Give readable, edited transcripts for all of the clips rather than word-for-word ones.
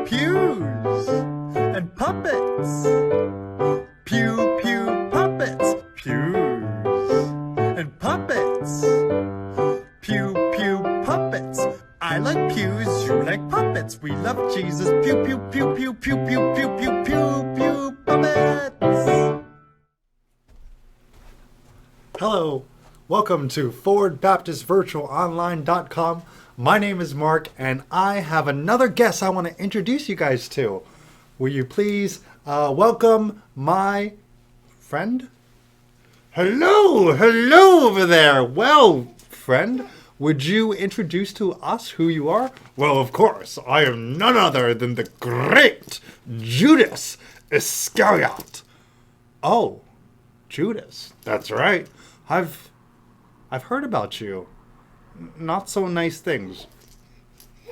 pews and puppets. Pew Pew Puppets, pews and puppets. Pew Pew Puppets. I like pews, you like puppets. We love Jesus. Pew Pew Pew Pew Pew Pew Pew Pew Pew Pew Puppets. Hello, welcome to ForwardBaptistVirtualOnline.com. My name is Mark, and I have another guest I want to introduce you guys to. Will you please welcome my friend? Hello over there. Well, friend, would you introduce to us who you are? Well, of course, I am none other than the great Judas Iscariot. Oh, Judas, that's right. I've heard about you. Not so nice things.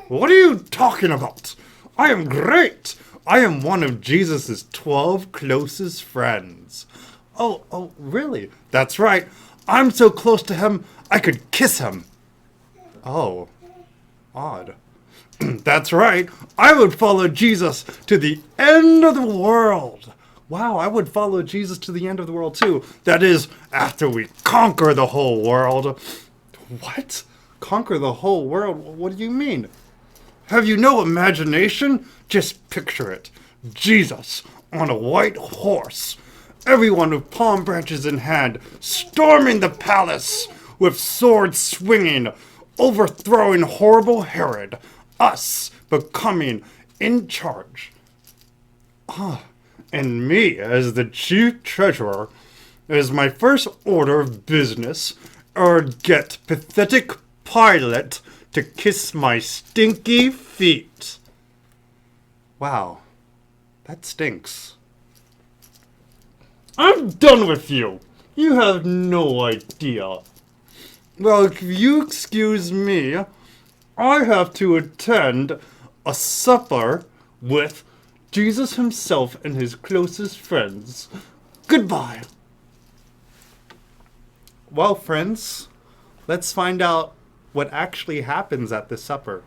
What are you talking about? I am great. I am one of Jesus's 12 closest friends. Oh, really? That's right. I'm so close to him, I could kiss him. Oh, odd. That's right. I would follow Jesus to the end of the world. Wow, I would follow Jesus to the end of the world too. That is, after we conquer the whole world. What? Conquer the whole world? What do you mean? Have you no imagination? Just picture it. Jesus on a white horse. Everyone with palm branches in hand, storming the palace with swords swinging, overthrowing horrible Herod. Us becoming in charge. And me, as the chief treasurer, as my first order of business, get pathetic Pilate to kiss my stinky feet. Wow, that stinks. I'm done with you. You have no idea. Well, if you excuse me, I have to attend a supper with Jesus himself and his closest friends. Goodbye. Well, friends, let's find out what actually happens at this supper.